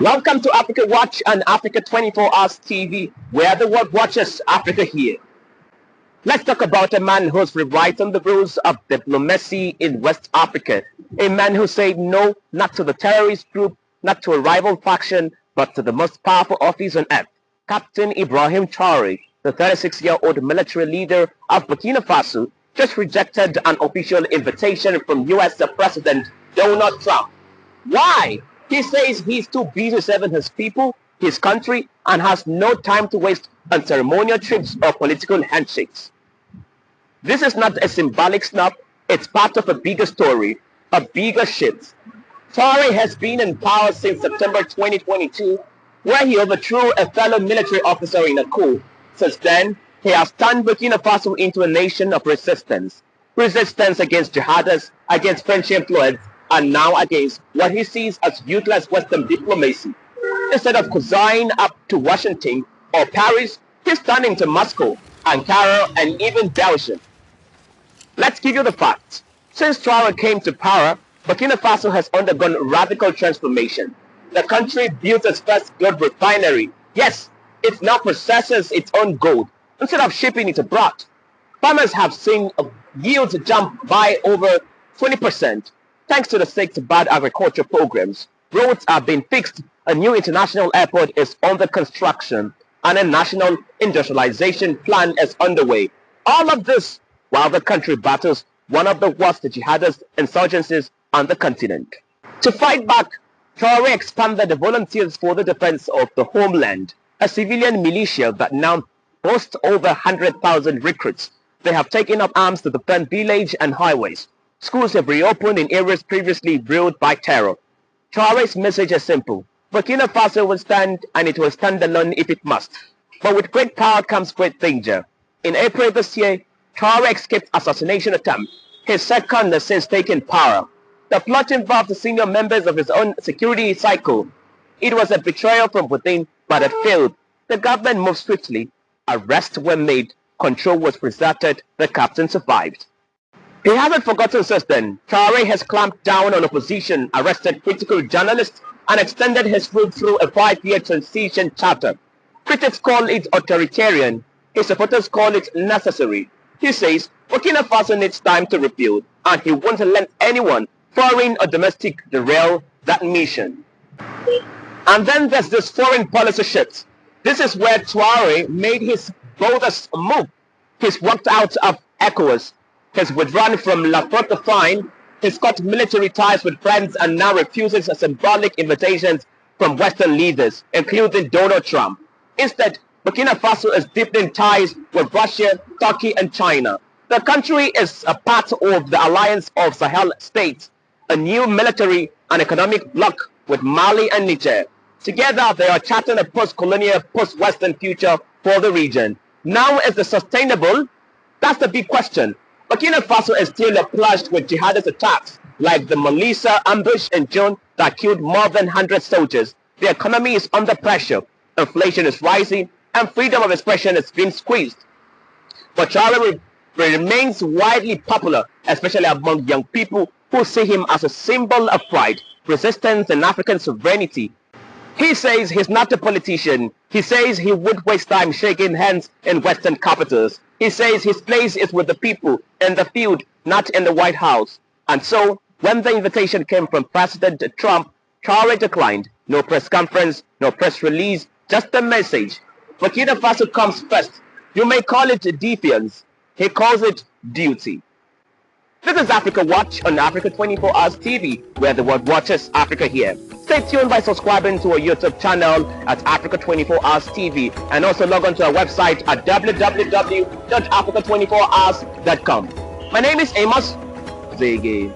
Welcome to Africa Watch on Africa 24 Hours TV, where the world watches Africa here. Let's talk about a man who's rewriting the rules of diplomacy in West Africa. A man who said no, not to the terrorist group, not to a rival faction, but to the most powerful office on earth. Captain Ibrahim Traore, the 36-year-old military leader of Burkina Faso, just rejected an official invitation from U.S. President Donald Trump. Why? He says he's too busy serving his people, his country, and has no time to waste on ceremonial trips or political handshakes. This is not a symbolic snub, it's part of a bigger story, a bigger shift. Traore has been in power since September 2022, where he overthrew a fellow military officer in a coup. Since then, he has turned Burkina Faso into a nation of resistance. Resistance against jihadists, against French influence, and now against what he sees as useless Western diplomacy. Instead of cozying up to Washington or Paris, he's turning to Moscow, Ankara, and even Belgium. Let's give you the facts. Since Traore came to power, Burkina Faso has undergone radical transformation. The country built its first gold refinery. Yes, it now processes its own gold instead of shipping it abroad. Farmers have seen yields jump by over 20%. Thanks to the state's bad agriculture programs, roads are being fixed, a new international airport is under construction, and a national industrialization plan is underway. All of this while the country battles one of the worst jihadist insurgencies on the continent. To fight back, Traore expanded the Volunteers for the Defense of the Homeland, a civilian militia that now boasts over 100,000 recruits. They have taken up arms to defend villages and highways. Schools have reopened in areas previously ruled by terror. Traore's message is simple. Burkina Faso will stand, and it will stand alone if it must. But with great power comes great danger. In April this year, Traore escaped assassination attempt, his second since taking power. The plot involved senior members of his own security cycle. It was a betrayal from within, but it failed. The government moved swiftly. Arrests were made. Control was preserved. The captain survived. He hasn't forgotten since then. Traore has clamped down on opposition, arrested critical journalists, and extended his rule through a 5-year transition charter. Critics call it authoritarian. His supporters call it necessary. He says Burkina Faso needs time to rebuild, and he won't let anyone, foreign or domestic, derail that mission. And then there's this foreign policy shift. This is where Traore made his boldest move. He's walked out of ECOWAS. He's withdrawn from La Francophonie, he's cut military ties with France and now refuses symbolic invitations from Western leaders, including Donald Trump. Instead, Burkina Faso is deepening ties with Russia, Turkey, and China. The country is a part of the Alliance of Sahel states, a new military and economic bloc with Mali and Niger. Together, they are charting a post-colonial, post-Western future for the region. Now, is it sustainable? That's the big question. Burkina Faso is still plagued with jihadist attacks, like the Melissa ambush in June that killed more than 100 soldiers. The economy is under pressure, inflation is rising, and freedom of expression is being squeezed. But Traore remains widely popular, especially among young people who see him as a symbol of pride, resistance, and African sovereignty. He says he's not a politician. He says he would waste time shaking hands in Western capitals. He says his place is with the people, in the field, not in the White House. And so, when the invitation came from President Trump, Traore declined. No press conference, no press release, just a message. Burkina Faso comes first. You may call it defiance. He calls it duty. This is Africa Watch on Africa 24 Hours TV, where the world watches Africa here. Stay tuned by subscribing to our YouTube channel at Africa 24 Hours TV, and also log on to our website at www.africa24hours.com. My name is Amos Zege.